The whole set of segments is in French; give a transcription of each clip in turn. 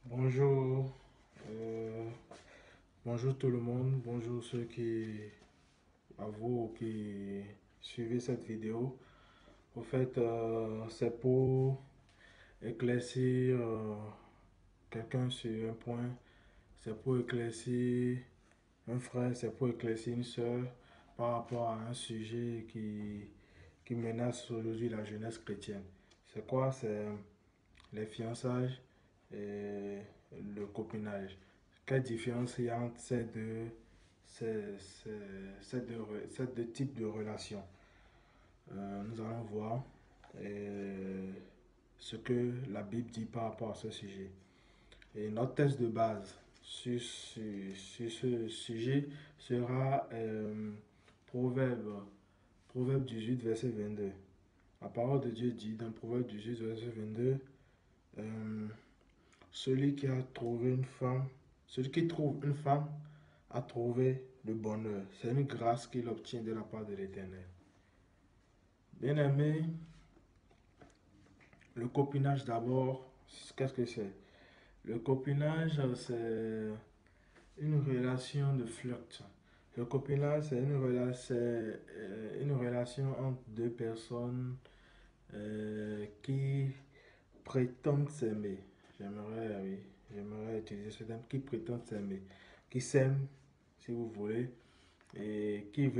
Bonjour, euh, bonjour tout le monde, bonjour ceux à vous qui suivez cette vidéo. Au fait, c'est pour éclaircir quelqu'un sur un point, c'est pour éclaircir un frère, c'est pour éclaircir une soeur par rapport à un sujet qui menace aujourd'hui la jeunesse chrétienne. C'est quoi? C'est les fiançailles et le copinage. Quelle différence il y a entre ces deux types de relations? Nous allons voir ce que la Bible dit par rapport à ce sujet. Et notre test de base sur ce sujet sera Proverbe 18, verset 22. La parole de Dieu dit dans Proverbe 18, verset 22, euh, celui qui trouve une femme a trouvé le bonheur. C'est une grâce qu'il obtient de la part de l'Éternel. Bien-aimé, le copinage d'abord, qu'est-ce que c'est? Le copinage, c'est une relation de flirt. Le copinage, c'est une relation entre deux personnes qui prétendent s'aimer. Oui, j'aimerais utiliser ce terme, qui prétendent s'aimer, qui s'aiment, si vous voulez, et qui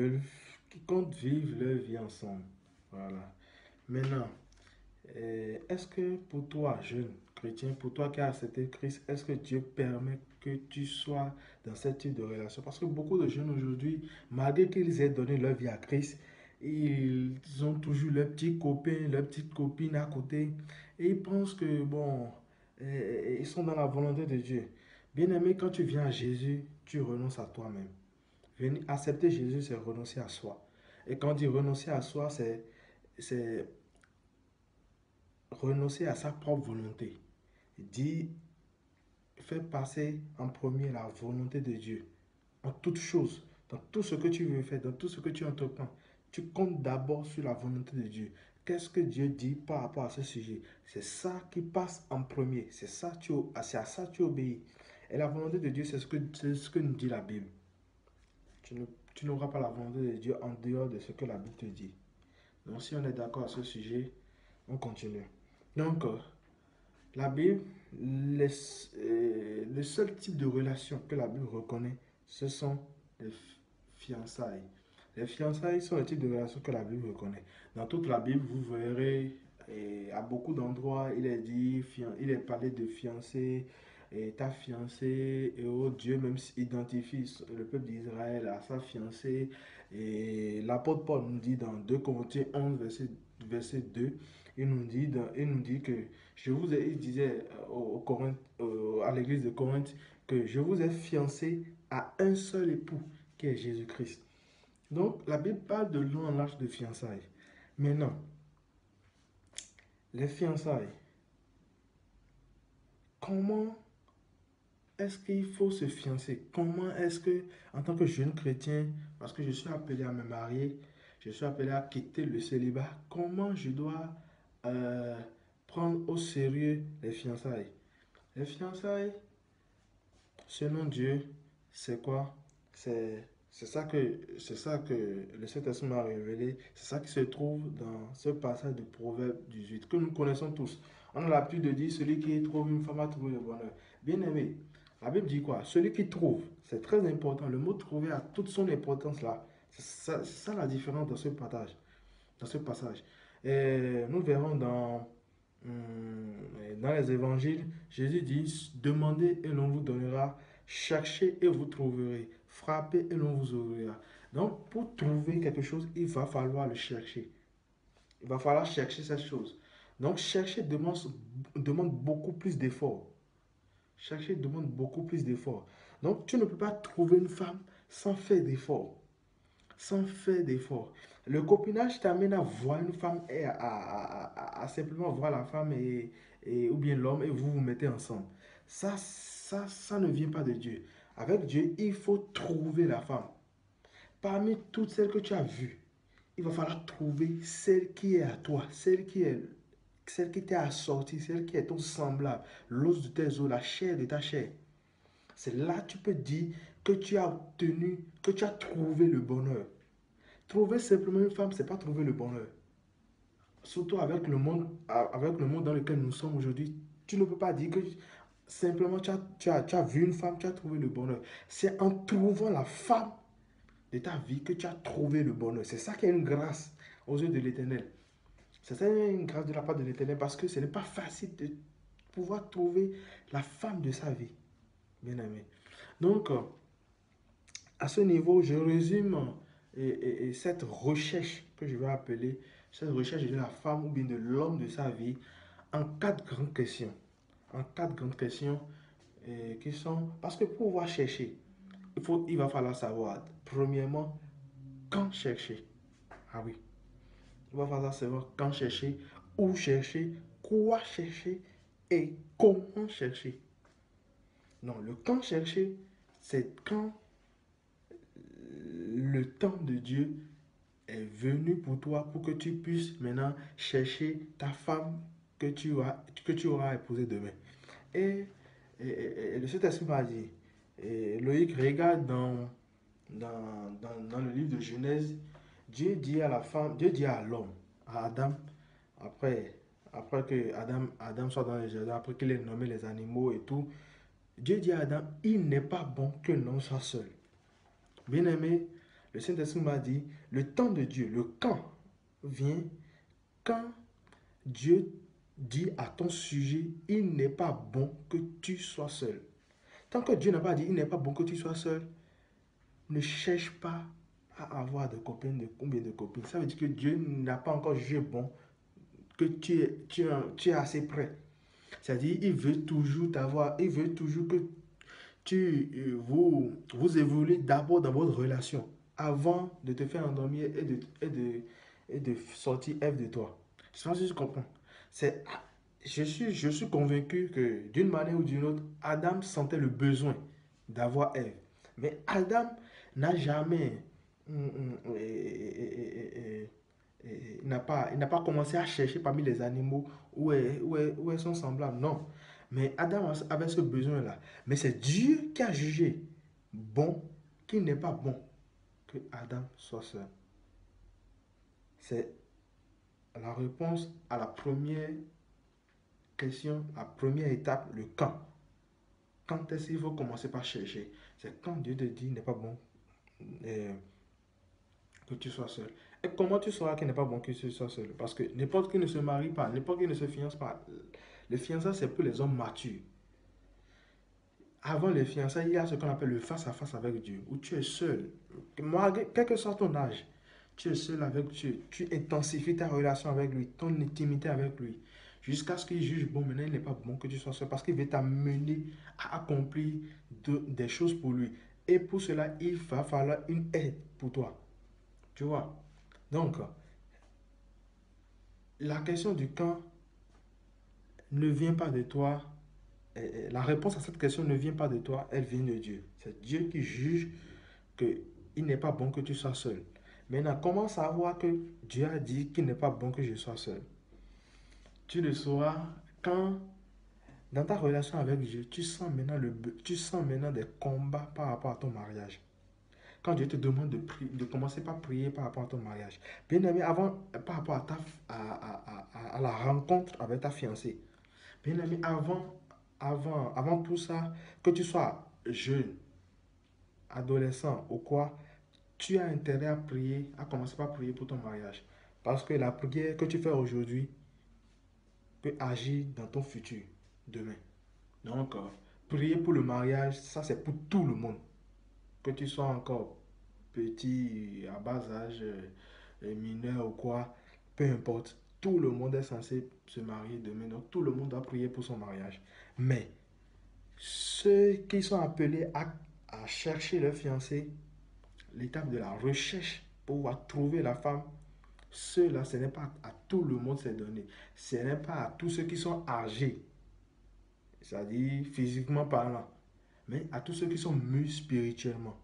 comptent vivre leur vie ensemble. Voilà. Maintenant, est-ce que pour toi, jeune chrétien, pour toi qui as accepté Christ, est-ce que Dieu permet que tu sois dans ce type de relation? Parce que beaucoup de jeunes aujourd'hui, malgré qu'ils aient donné leur vie à Christ, ils ont toujours leurs petits copains, leurs petites copines à côté, et ils pensent que, bon, ils sont dans la volonté de Dieu. Bien aimé, quand tu viens à Jésus, tu renonces à toi-même. Accepter Jésus, c'est renoncer à soi. Et quand on dit renoncer à soi, c'est renoncer à sa propre volonté. Dit, faire passer en premier la volonté de Dieu. En toute chose, dans tout ce que tu veux faire, dans tout ce que tu entreprends, tu comptes d'abord sur la volonté de Dieu. Qu'est-ce que Dieu dit par rapport à ce sujet? C'est ça qui passe en premier. C'est à ça que tu obéis. Et la volonté de Dieu, c'est ce que nous dit la Bible. Tu n'auras pas la volonté de Dieu en dehors de ce que la Bible te dit. Donc si on est d'accord à ce sujet, on continue. Donc, la Bible, le seul type de relation que la Bible reconnaît, ce sont les fiançailles. Les fiançailles sont le type de relation que la Bible reconnaît. Dans toute la Bible, vous verrez, à beaucoup d'endroits, il est parlé de fiancé, et ta fiancée, et oh, Dieu même identifie le peuple d'Israël à sa fiancée. Et l'apôtre Paul nous dit dans 2 Corinthiens 11, verset 2, il nous dit que il disait à l'église de Corinthe que je vous ai fiancé à un seul époux qui est Jésus-Christ. Donc la Bible parle de long en large de fiançailles. Maintenant, les fiançailles, comment est-ce qu'il faut se fiancer? Comment est-ce que, en tant que jeune chrétien, parce que je suis appelé à me marier, je suis appelé à quitter le célibat, comment je dois euh, prendre au sérieux les fiançailles? Les fiançailles, selon Dieu, c'est quoi? C'est ça que le Saint-Esprit m'a révélé. C'est ça qui se trouve dans ce passage de Proverbe 18 que nous connaissons tous. On a l'habitude de dire celui qui trouve une femme a trouvé le bonheur. Bien aimé, la Bible dit quoi? Celui qui trouve, c'est très important. Le mot trouver a toute son importance là. C'est ça la différence dans ce passage. Et nous verrons dans les évangiles, Jésus dit, demandez et l'on vous donnera, cherchez et vous trouverez, frappez et l'on vous ouvrira. Donc, pour trouver quelque chose, il va falloir le chercher. Il va falloir chercher cette chose. Donc, chercher demande beaucoup plus d'efforts. Chercher demande beaucoup plus d'efforts. Donc, tu ne peux pas trouver une femme sans faire d'efforts, sans faire d'efforts. Le copinage t'amène à voir une femme et à simplement voir la femme ou bien l'homme et vous vous mettez ensemble. Ça ne vient pas de Dieu. Avec Dieu, il faut trouver la femme. Parmi toutes celles que tu as vues, il va falloir trouver celle qui est à toi, celle celle qui t'est assortie, celle qui est ton semblable, l'os de tes os, la chair de ta chair. C'est là que tu peux dire que tu as obtenu, que tu as trouvé le bonheur. Trouver simplement une femme, ce n'est pas trouver le bonheur. Surtout avec le monde dans lequel nous sommes aujourd'hui, tu ne peux pas dire que simplement tu as vu une femme, tu as trouvé le bonheur. C'est en trouvant la femme de ta vie que tu as trouvé le bonheur. C'est ça qui est une grâce aux yeux de l'Éternel. C'est ça une grâce de la part de l'Éternel parce que ce n'est pas facile de pouvoir trouver la femme de sa vie, bien aimé. Donc, à ce niveau, je résume cette recherche que je vais appeler, cette recherche de la femme ou bien de l'homme de sa vie en quatre grandes questions. En quatre grandes questions qui sont... Parce que pour pouvoir chercher, il va falloir savoir, premièrement, quand chercher. Ah oui, il va falloir savoir quand chercher, où chercher, quoi chercher et comment chercher. Non, le quand chercher, c'est quand le temps de Dieu est venu pour toi pour que tu puisses maintenant chercher ta femme que tu auras épousée demain. Et, le Saint-Esprit m'a dit, Loïc, regarde dans le livre de Genèse, Dieu dit à la femme, Dieu dit à l'homme, à Adam, après, après que Adam soit dans le jardin, après qu'il ait nommé les animaux et tout, Dieu dit à Adam, il n'est pas bon que l'homme soit seul. Bien aimé, le Saint-Esprit m'a dit, le temps de Dieu, le quand vient quand Dieu dit à ton sujet, il n'est pas bon que tu sois seul. Tant que Dieu n'a pas dit, il n'est pas bon que tu sois seul, ne cherche pas à avoir de copains, de combien de copines. Ça veut dire que Dieu n'a pas encore jugé bon, que tu es assez près. C'est-à-dire, il veut toujours t'avoir, il veut toujours que vous évoluez d'abord dans votre relation avant de te faire endormir et de sortir Ève de toi. Je sais pas si tu comprends. C'est, je suis convaincu que d'une manière ou d'une autre, Adam sentait le besoin d'avoir Ève. Mais Adam n'a jamais, il n'a pas commencé à chercher parmi les animaux où est son semblable. Non. Mais Adam avait ce besoin-là. Mais c'est Dieu qui a jugé bon qu'il n'est pas bon que Adam soit seul. C'est la réponse à la première question, la première étape, le quand. Quand est-ce qu'il faut commencer par chercher? C'est quand Dieu te dit n'est pas bon euh, que tu sois seul. Et comment tu sauras qu'il n'est pas bon que tu sois seul? Parce que n'importe qui ne se marie pas, n'importe qui ne se fiance pas. Le fiançailles, c'est pour les hommes matures. Avant les fiançailles, il y a ce qu'on appelle le face-à-face avec Dieu, où tu es seul. Quel que soit ton âge, tu es seul avec Dieu. Tu intensifies ta relation avec lui, ton intimité avec lui, jusqu'à ce qu'il juge, bon, maintenant il n'est pas bon que tu sois seul, parce qu'il veut t'amener à accomplir des choses pour lui. Et pour cela, il va falloir une aide pour toi. Tu vois? Donc, la question du quand ne vient pas de toi. La réponse à cette question ne vient pas de toi, elle vient de Dieu. C'est Dieu qui juge qu'il n'est pas bon que tu sois seul. Maintenant, comment savoir que Dieu a dit qu'il n'est pas bon que je sois seul? Tu le sauras quand, dans ta relation avec Dieu, tu sens maintenant des combats par rapport à ton mariage. Quand Dieu te demande de commencer par prier par rapport à ton mariage. Bien aimé, par rapport à la rencontre avec ta fiancée. Bien aimé, avant tout ça, que tu sois jeune, adolescent ou quoi, tu as intérêt à prier, à commencer par prier pour ton mariage. Parce que la prière que tu fais aujourd'hui peut agir dans ton futur, demain. Donc, prier pour le mariage, ça c'est pour tout le monde. Que tu sois encore petit, à bas âge, mineur ou quoi, peu importe. Tout le monde est censé se marier demain. Donc, tout le monde doit prier pour son mariage. Mais, ceux qui sont appelés à chercher leur fiancé, l'étape de la recherche pour pouvoir trouver la femme, ceux-là, ce n'est pas à tout le monde c'est donné. Ce n'est pas à tous ceux qui sont âgés, c'est-à-dire physiquement parlant, mais à tous ceux qui sont mûrs spirituellement,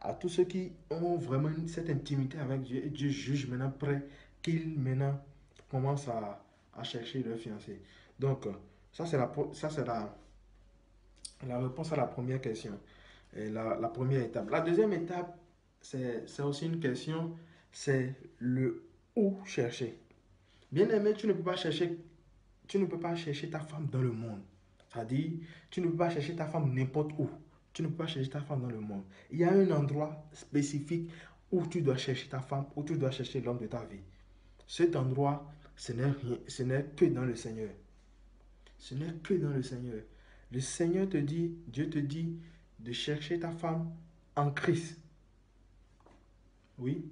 à tous ceux qui ont vraiment cette intimité avec Dieu et Dieu juge maintenant prêt qu'ils maintenant commencent à chercher leur fiancé. Donc, ça, c'est la réponse à la première question, et la première étape. La deuxième étape, c'est aussi une question, c'est le où chercher. Bien aimé, tu ne peux pas chercher ta femme dans le monde. C'est-à-dire, tu ne peux pas chercher ta femme n'importe où. Tu ne peux pas chercher ta femme dans le monde. Il y a un endroit spécifique où tu dois chercher ta femme, où tu dois chercher l'homme de ta vie. Cet endroit, ce n'est que dans le Seigneur. Ce n'est que dans le Seigneur. Le Seigneur te dit, Dieu te dit de chercher ta femme en Christ. Oui,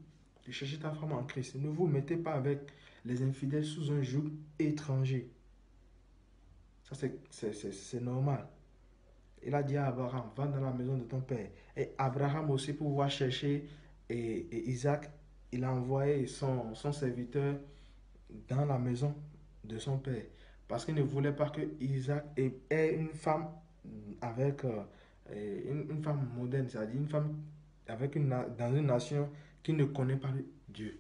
de chercher ta femme en Christ. Ne vous mettez pas avec les infidèles sous un joug étranger. Ça, c'est normal. Il a dit à Abraham, va dans la maison de ton père. Et Abraham aussi, pour pouvoir chercher et Isaac, il a envoyé son serviteur dans la maison de son père. Parce qu'il ne voulait pas que Isaac ait une femme avec une femme moderne, c'est-à-dire une femme dans une nation qui ne connaît pas Dieu.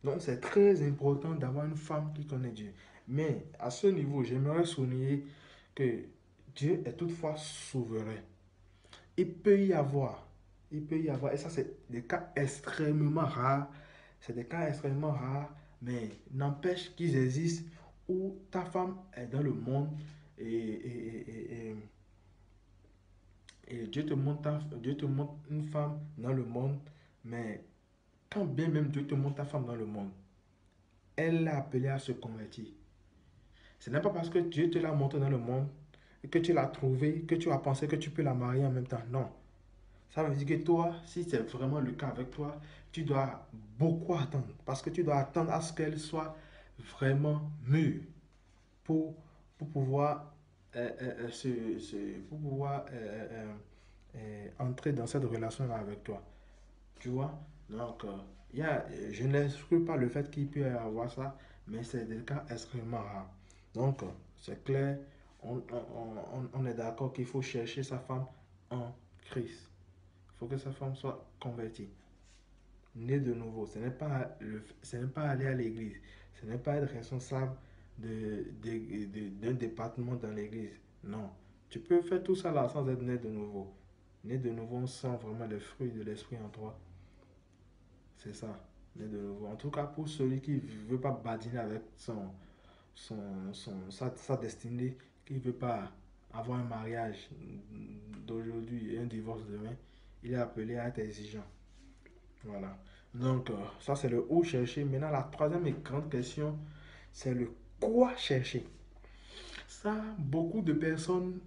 Donc c'est très important d'avoir une femme qui connaît Dieu. Mais à ce niveau, j'aimerais souligner que Dieu est toutefois souverain. Il peut y avoir, et ça c'est des cas extrêmement rares, c'est des cas extrêmement rares, mais n'empêche qu'ils existent où ta femme est dans le monde et, et Dieu te montre une femme dans le monde, mais quand bien même Dieu te montre ta femme dans le monde, elle l'a appelée à se convertir. Ce n'est pas parce que Dieu te l'a montré dans le monde et que tu l'as trouvée, que tu as pensé que tu peux la marier en même temps. Non. Ça veut dire que toi, si c'est vraiment le cas avec toi, tu dois beaucoup attendre. Parce que tu dois attendre à ce qu'elle soit vraiment mûre pour, pour pouvoir, pour pouvoir entrer dans cette relation-là avec toi. Tu vois? Donc, je n'exclus pas le fait qu'il peut y avoir ça, mais c'est des cas extrêmement rares. Donc, c'est clair, on est d'accord qu'il faut chercher sa femme en Christ. Il faut que sa femme soit convertie, née de nouveau. Ce n'est pas aller à l'église. Ce n'est pas être responsable d'un département dans l'église. Non. Tu peux faire tout ça là sans être né de nouveau. Né de nouveau, on sent vraiment les fruits de l'esprit en toi. C'est ça, né de nouveau. En tout cas, pour celui qui ne veut pas badiner avec sa destinée, qui ne veut pas avoir un mariage d'aujourd'hui et un divorce demain, il est appelé à être exigeant. Voilà. Donc, ça, c'est le où chercher. Maintenant, la troisième et grande question, c'est le quoi chercher. Ça, beaucoup de personnes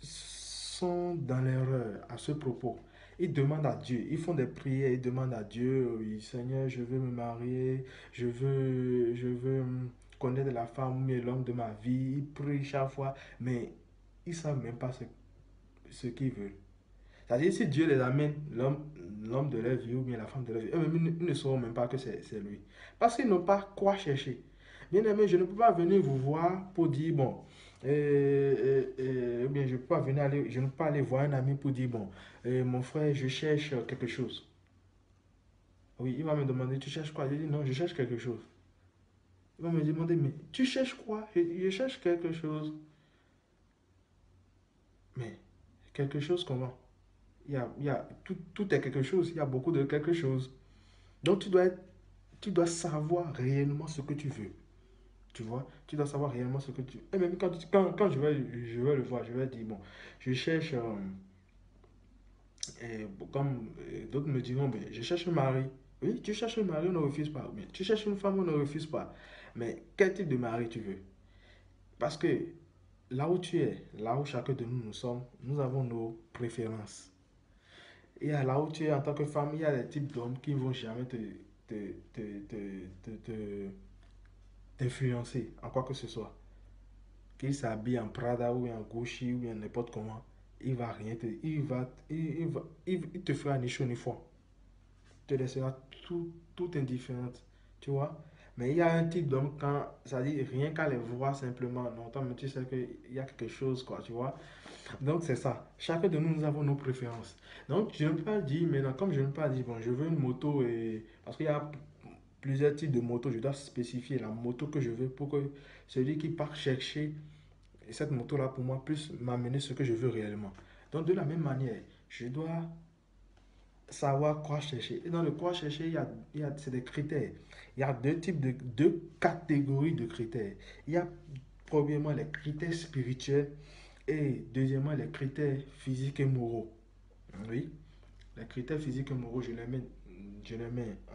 sont dans l'erreur à ce propos. Ils demandent à Dieu, ils font des prières, ils demandent à Dieu, oui, Seigneur, je veux me marier, je veux connaître la femme ou l'homme de ma vie. Ils prient chaque fois, mais ils ne savent même pas ce qu'ils veulent. C'est-à-dire, si Dieu les amène, l'homme de leur vie ou bien la femme de leur vie, eux-mêmes, ils ne sauront même pas que c'est lui. Parce qu'ils n'ont pas quoi chercher. Bien aimé, je ne peux pas venir vous voir pour dire, bon, ou bien je peux pas venir aller, je ne peux pas aller voir un ami pour dire, bon, mon frère, je cherche quelque chose. Oui, il va me demander, tu cherches quoi? Je dis, non, je cherche quelque chose. Il va me demander, mais tu cherches quoi? Je cherche quelque chose. Mais, quelque chose comment? Tout est quelque chose, il y a beaucoup de quelque chose. Donc tu dois savoir réellement ce que tu veux. Tu vois, tu dois savoir réellement ce que tu veux. Et même quand je vais le voir, je vais dire, bon, je cherche, comme d'autres me diront, ben, je cherche un mari. Oui, tu cherches un mari, on ne refuse pas. Mais tu cherches une femme, on ne refuse pas. Mais quel type de mari tu veux? Parce que là où tu es, là où chacun de nous nous sommes, nous avons nos préférences. Et à là où tu es en tant que femme, il y a des types d'hommes qui ne vont jamais te, te, te, te, te- t'influencer en quoi que ce soit. Qu'il s'habille en Prada ou en Gucci ou bien n'importe comment, il va rien te, il te fera ni chaud ni froid. Te laissera tout indifférente, tu vois. Mais il y a un type d'homme quand, ça dit rien qu'à les voir simplement, non, toi, mais tu sais qu'il y a quelque chose, quoi, tu vois. Donc c'est ça. Chacun de nous, nous avons nos préférences. Donc je ne peux pas dire maintenant, comme je ne peux pas dire, bon, je veux une moto et parce qu'il y a plusieurs types de motos. Je dois spécifier la moto que je veux pour que celui qui part chercher cette moto-là pour moi puisse m'amener ce que je veux réellement. Donc, de la même manière, je dois savoir quoi chercher. Et dans le quoi chercher, c'est des critères. Il y a deux catégories de critères. Il y a premièrement les critères spirituels et deuxièmement les critères physiques et moraux. Oui, les critères physiques et moraux, je les mets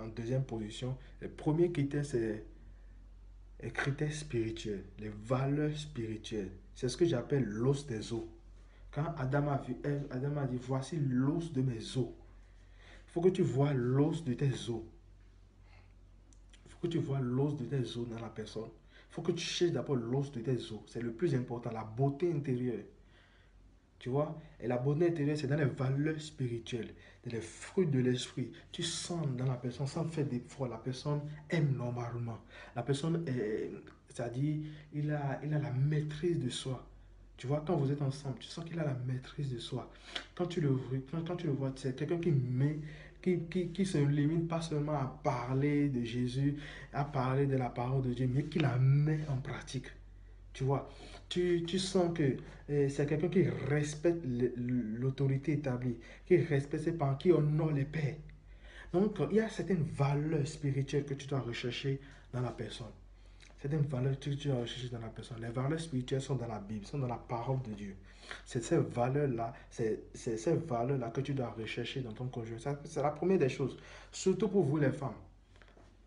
en deuxième position. Le premier critère, c'est les critères spirituels, les valeurs spirituelles. C'est ce que j'appelle l'os des os. Quand Adam a vu Ève, Adam a dit, voici l'os de mes os. Il faut que tu vois l'os de tes os. Il faut que tu vois l'os de tes os dans la personne. Il faut que tu cherches d'abord l'os de tes os. C'est le plus important, la beauté intérieure. Tu vois? Et la beauté intérieure, c'est dans les valeurs spirituelles, dans les fruits de l'esprit. Tu sens dans la personne, sans faire d'effort, la personne aime normalement. La personne, c'est-à-dire, il a la maîtrise de soi. Tu vois, quand vous êtes ensemble, tu sens qu'il a la maîtrise de soi. Quand tu le vois, c'est quelqu'un qui met, qui se limite pas seulement à parler de Jésus, à parler de la parole de Dieu, mais qui la met en pratique. Tu vois, tu sens que c'est quelqu'un qui respecte l'autorité établie, qui respecte ses parents, qui honore les pères. Donc, il y a certaines valeurs spirituelles que tu dois rechercher dans la personne. Certaines valeurs que tu dois rechercher dans la personne. Les valeurs spirituelles sont dans la Bible, sont dans la parole de Dieu. C'est ces valeurs-là, c'est ces valeurs-là que tu dois rechercher dans ton conjoint. C'est la première des choses. Surtout pour vous les femmes.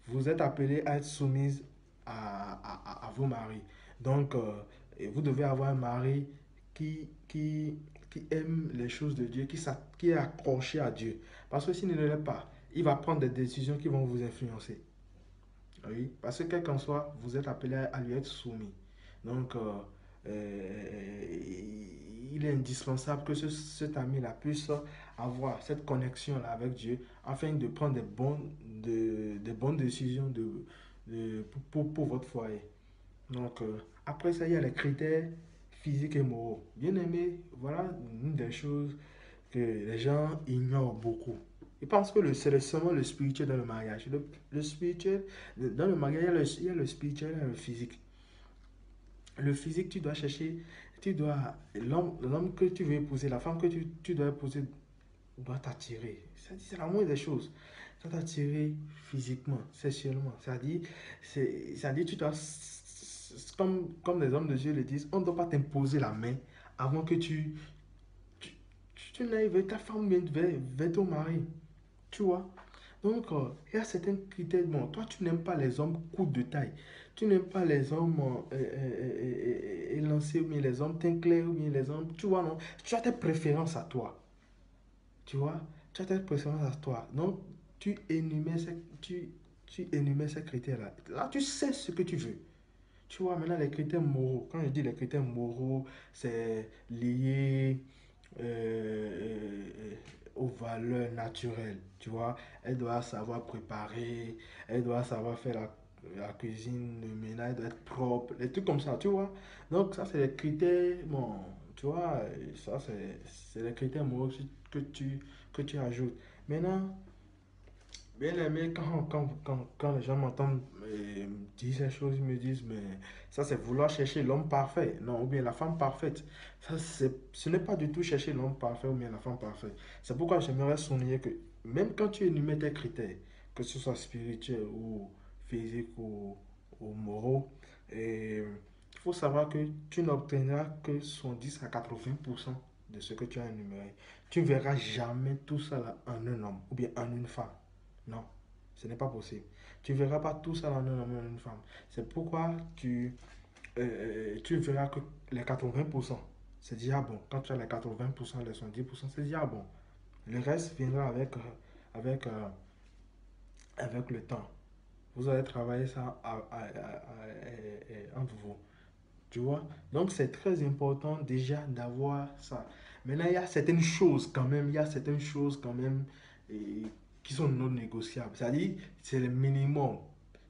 Vous êtes appelés à être soumises à vos maris. Donc, vous devez avoir un mari qui aime les choses de Dieu, qui est accroché à Dieu. Parce que s'il ne l'est pas, il va prendre des décisions qui vont vous influencer. Oui, parce que quel qu'en soit, vous êtes appelé à lui être soumis. Donc, il est indispensable que cet ami-là puisse avoir cette connexion-là avec Dieu afin de prendre des bonnes décisions pour votre foyer. Donc, après ça, il y a les critères physiques et moraux. Bien aimé, voilà une des choses que les gens ignorent beaucoup. Ils pensent que c'est seulement le spirituel dans le mariage. Le spirituel, dans le mariage, il y a le spirituel et le physique. Le physique, tu dois chercher, l'homme que tu veux épouser, la femme que tu dois épouser doit t'attirer. C'est la moindre des choses. Ça doit t'attirer physiquement, sexuellement. C'est-à-dire, tu dois, comme les hommes de Dieu le disent, on ne doit pas t'imposer la main avant que tu, tu n'ailles vers ta femme, vers ton mari. Tu vois? Donc, il y a certains critères. Bon, toi, tu n'aimes pas les hommes courts de taille. Tu n'aimes pas les hommes élancés, ou bien les hommes teint clair, ou bien les hommes. Tu vois, non? Tu as tes préférences à toi. Tu vois? Tu as tes préférences à toi. Donc, tu énumères ces critères-là. Là, tu sais ce que tu veux. Tu vois, maintenant, les critères moraux. Quand je dis les critères moraux, c'est lié aux valeurs naturelles. Tu vois, elle doit savoir préparer, elle doit savoir faire la cuisine, le ménage, elle doit être propre, des trucs comme ça, tu vois. Donc, ça, c'est les critères, bon, tu vois, ça, c'est les critères moraux que tu ajoutes. Maintenant, bien aimé, quand les gens m'entendent dire ces choses, ils me disent, mais ça c'est vouloir chercher l'homme parfait, non, ou bien la femme parfaite. Ce n'est pas du tout chercher l'homme parfait ou bien la femme parfaite. C'est pourquoi j'aimerais souligner que même quand tu énumères tes critères, que ce soit spirituel ou physique ou moraux, il faut savoir que tu n'obtiendras que 10 à 80% de ce que tu as énuméré. Tu ne verras jamais tout ça là en un homme ou bien en une femme. Non, ce n'est pas possible. Tu ne verras pas tout ça en un homme et en une femme. C'est pourquoi tu verras que les 80%, c'est déjà bon. Quand tu as les 80%, les 70%, c'est déjà bon. Le reste viendra avec, euh, avec le temps. Vous allez travailler ça entre vous. Tu vois? Donc, c'est très important déjà d'avoir ça. Maintenant, il y a certaines choses quand même, il y a certaines choses quand même et, qui sont non négociables. C'est-à-dire, c'est le minimum.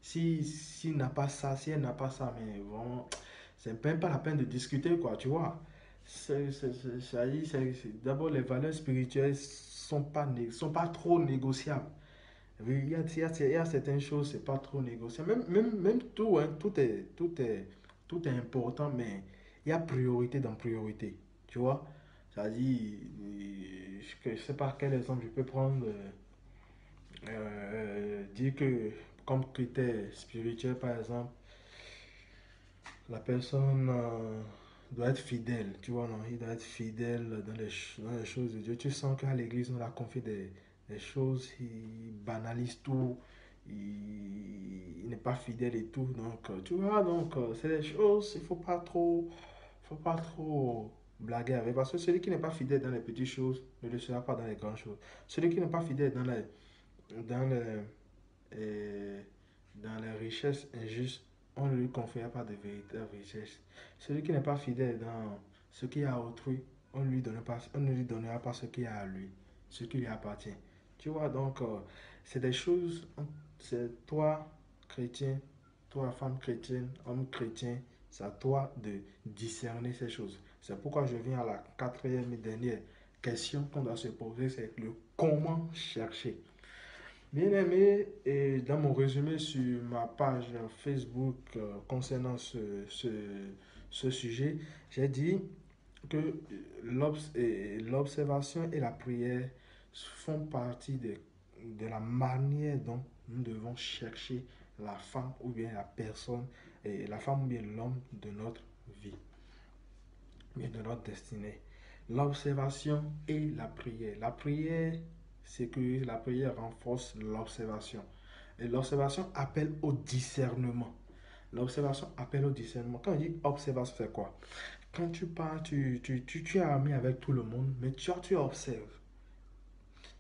Si n'a pas ça, si elle n'a pas ça, mais vraiment, c'est même pas la peine de discuter, quoi, tu vois? D'abord, les valeurs spirituelles sont pas trop négociables. Oui, il y a certaines choses, c'est pas trop négociable. Même tout, hein, tout est important, mais il y a priorité dans priorité. Tu vois? C'est-à-dire, je sais pas quel exemple je peux prendre. Dire que, comme critère spirituel, par exemple, la personne doit être fidèle. Tu vois, non? Il doit être fidèle dans les choses de Dieu. Tu sens qu'à l'église, on a confié des choses, il banalise tout, il n'est pas fidèle et tout. Donc, tu vois, donc, c'est des choses, il faut pas trop blaguer avec. Parce que celui qui n'est pas fidèle dans les petites choses ne le sera pas dans les grandes choses. Celui qui n'est pas fidèle dans les, euh, dans les richesses injustes, on ne lui confiera pas de véritables richesses. Celui qui n'est pas fidèle dans ce qui est à autrui, on ne lui donnera pas ce qui est à lui, ce qui lui appartient. Tu vois, donc, c'est des choses, c'est toi, chrétien, toi, femme chrétienne, homme chrétien, c'est à toi de discerner ces choses. C'est pourquoi je viens à la quatrième et dernière question qu'on doit se poser, c'est le comment chercher. Bien aimé, et dans mon résumé sur ma page Facebook concernant ce sujet, j'ai dit que l'observation et la prière font partie de la manière dont nous devons chercher la femme ou bien la personne, et la femme ou bien l'homme de notre vie, bien de notre destinée. L'observation et la prière. La prière, c'est que la prière renforce l'observation. Et l'observation appelle au discernement. L'observation appelle au discernement. Quand on dit observation, c'est quoi? Quand tu pars, tu es ami avec tout le monde, mais tu observes.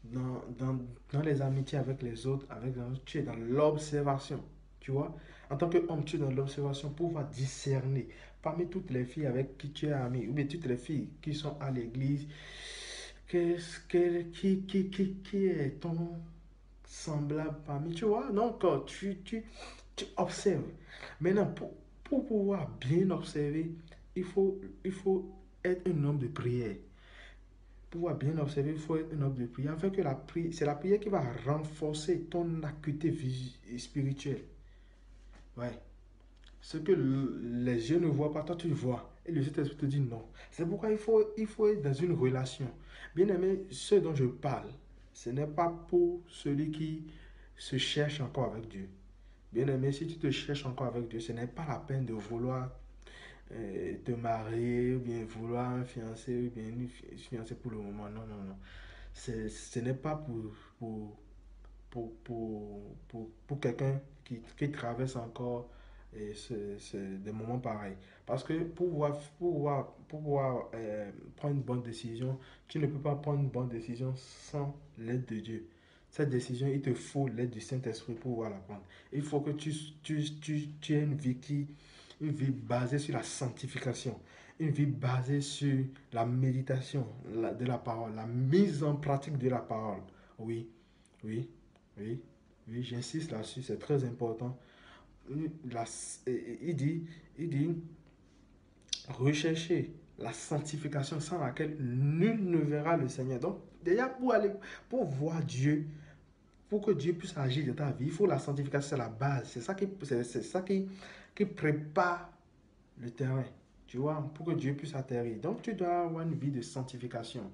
Dans, dans, dans les amitiés avec les autres, tu es dans l'observation. Tu vois? En tant qu'homme, tu es dans l'observation pour pouvoir discerner. Parmi toutes les filles avec qui tu es ami, ou bien toutes les filles qui sont à l'église, qui est ton semblable parmi, tu vois? Donc, tu observes. Maintenant, pour pouvoir bien observer, il faut être un homme de prière. Pour pouvoir bien observer, il faut être un homme de prière. Afin que c'est la prière qui va renforcer ton acuité spirituelle. Ouais. Ce que les yeux ne voient pas, toi tu le vois. Et le Saint-Esprit te dit non. C'est pourquoi il faut être dans une relation. Bien aimé, ce dont je parle, ce n'est pas pour celui qui se cherche encore avec Dieu. Bien aimé, si tu te cherches encore avec Dieu, ce n'est pas la peine de vouloir te marier, ou bien vouloir un fiancé, ou bien une fiancée pour le moment. Non, non, non. Ce n'est pas pour, pour quelqu'un qui traverse encore des moments pareils. Parce que pour pouvoir prendre une bonne décision, tu ne peux pas prendre une bonne décision sans l'aide de Dieu. Cette décision, il te faut l'aide du Saint-Esprit pour pouvoir la prendre. Il faut que tu aies une vie basée sur la sanctification, une vie basée sur la méditation de la parole, la mise en pratique de la parole. Oui, oui, oui, oui, j'insiste là-dessus, c'est très important. La- il dit, il dit, rechercher la sanctification sans laquelle nul ne verra le Seigneur. Donc, déjà, pour voir Dieu, pour que Dieu puisse agir dans ta vie, il faut la sanctification, c'est la base. C'est ça qui prépare le terrain, tu vois, pour que Dieu puisse atterrir. Donc, tu dois avoir une vie de sanctification,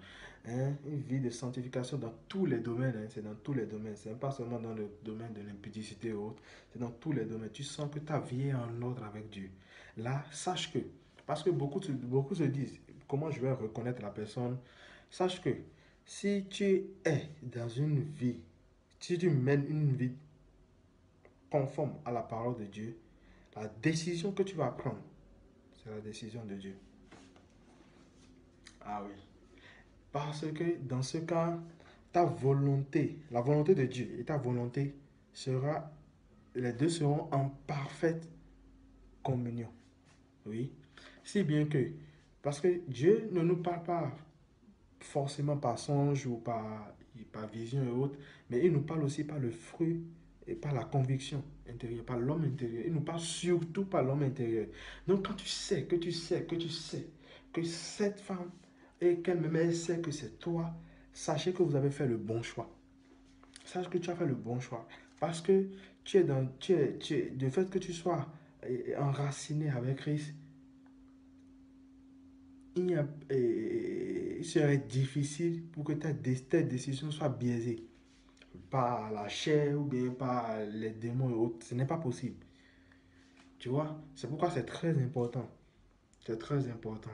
hein, une vie de sanctification dans tous les domaines, hein, c'est dans tous les domaines, c'est pas seulement dans le domaine de l'impudicité ou autre, c'est dans tous les domaines. Tu sens que ta vie est en ordre avec Dieu. Là, sache que, parce que beaucoup se disent, comment je vais reconnaître la personne? Sache que si tu es dans une vie, si tu mènes une vie conforme à la parole de Dieu, la décision que tu vas prendre, c'est la décision de Dieu. Ah oui. Parce que dans ce cas, ta volonté, la volonté de Dieu et ta volonté sera, les deux seront en parfaite communion. Oui. Si bien que, parce que Dieu ne nous parle pas forcément par songe ou par vision et autres, mais il nous parle aussi par le fruit et par la conviction intérieure, par l'homme intérieur. Il nous parle surtout par l'homme intérieur. Donc quand tu sais que cette femme et qu'elle-même elle sait que c'est toi, sachez que vous avez fait le bon choix. sache que tu as fait le bon choix. Parce que du fait que tu sois enraciné avec Christ, il serait difficile pour que ta décision soit biaisée par la chair ou bien par les démons et autres. Ce n'est pas possible. Tu vois, c'est pourquoi c'est très important. C'est très important.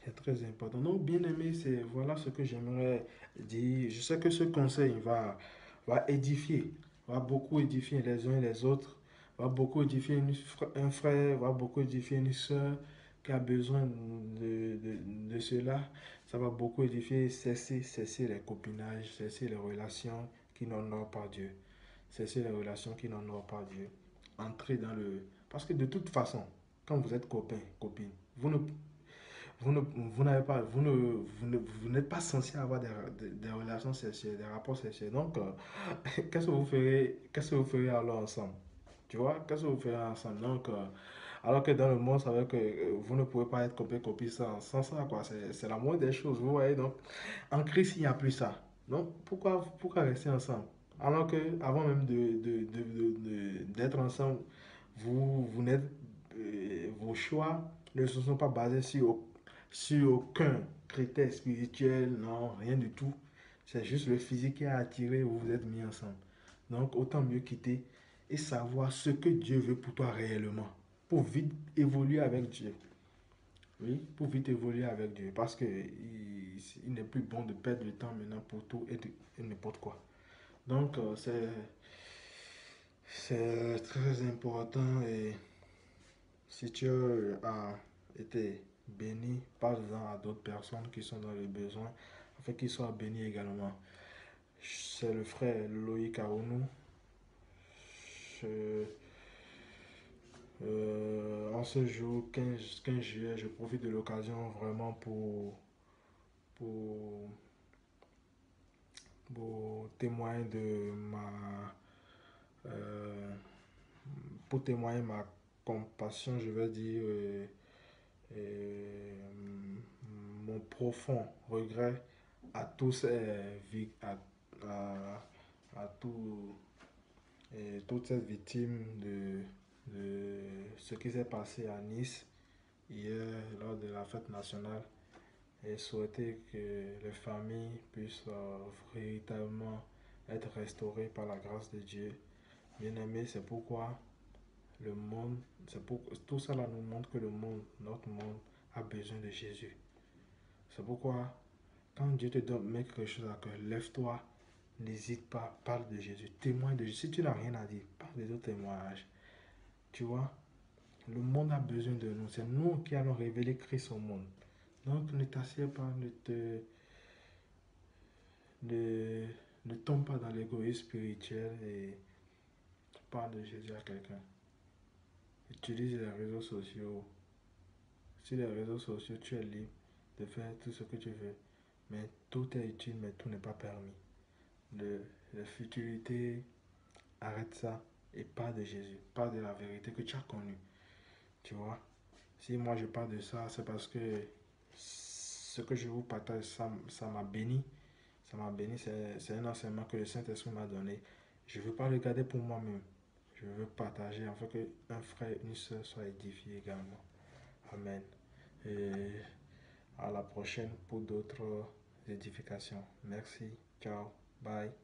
C'est très important. Donc, bien aimé, c'est voilà ce que j'aimerais dire. Je sais que ce conseil va édifier, va beaucoup édifier les uns et les autres, va beaucoup édifier un frère, va beaucoup édifier une soeur qui a besoin de cela. Ça va beaucoup édifier, cesser les copinages, cesser les relations qui n'honorent pas Dieu. Cesser les relations qui n'honorent pas Dieu. Entrer dans le... Parce que de toute façon, quand vous êtes copain, copine, vous n'avez pas, vous n'êtes pas censé avoir des relations sexuelles, des rapports sexuels. Donc, qu'est-ce que vous ferez alors ensemble? Tu vois, qu'est-ce que vous ferez ensemble? Donc, alors que dans le monde, ça veut que vous ne pouvez pas être copie sans ça, quoi. C'est la moindre des choses, vous voyez. Donc, en Christ, il n'y a plus ça. Donc, pourquoi rester ensemble? Alors que, avant même d'être ensemble, vous n'êtes, vos choix ne se sont pas basés sur aucun critère spirituel, non, rien du tout. C'est juste le physique qui a attiré, vous vous êtes mis ensemble. Donc, autant mieux quitter et savoir ce que Dieu veut pour toi réellement, pour vite évoluer avec Dieu. Oui, pour vite évoluer avec Dieu. Parce que il n'est plus bon de perdre le temps maintenant pour tout et n'importe quoi. Donc, c'est très important. Et si tu as été béni, parle-en à d'autres personnes qui sont dans le besoin, afin qu'ils soient bénis également. C'est le frère Loïc Aounou. Je- en ce jour 15 juillet, je profite de l'occasion vraiment pour, pour témoigner de euh, pour témoigner ma compassion, je vais dire, et mon profond regret à tous à tous et toutes ces victimes de ce qui s'est passé à Nice hier lors de la fête nationale et souhaiter que les familles puissent véritablement être restaurées par la grâce de Dieu. Bien aimé, c'est pourquoi le monde, tout cela nous montre que le monde, notre monde, a besoin de Jésus. C'est pourquoi quand Dieu te donne met quelque chose à cœur, lève-toi, n'hésite pas, parle de Jésus, témoigne de Jésus. Si tu n'as rien à dire, parle des autres témoignages. Tu vois, le monde a besoin de nous. C'est nous qui allons révéler Christ au monde. Donc ne t'assieds pas, ne, ne tombe pas dans l'égoïsme spirituel et parle de Jésus à quelqu'un. Utilise les réseaux sociaux. Sur les réseaux sociaux, tu es libre de faire tout ce que tu veux. Mais tout est utile, mais tout n'est pas permis. La futilité, arrête ça et parle de Jésus. Parle de la vérité que tu as connue. Tu vois? Si moi je parle de ça, c'est parce que ce que je vous partage, ça m'a béni. Ça m'a béni, c'est un enseignement que le Saint-Esprit m'a donné. Je ne veux pas le garder pour moi-même. Je veux partager afin qu'un frère et une soeur soient édifiés également. Amen. Et à la prochaine pour d'autres édifications. Merci. Ciao. Bye.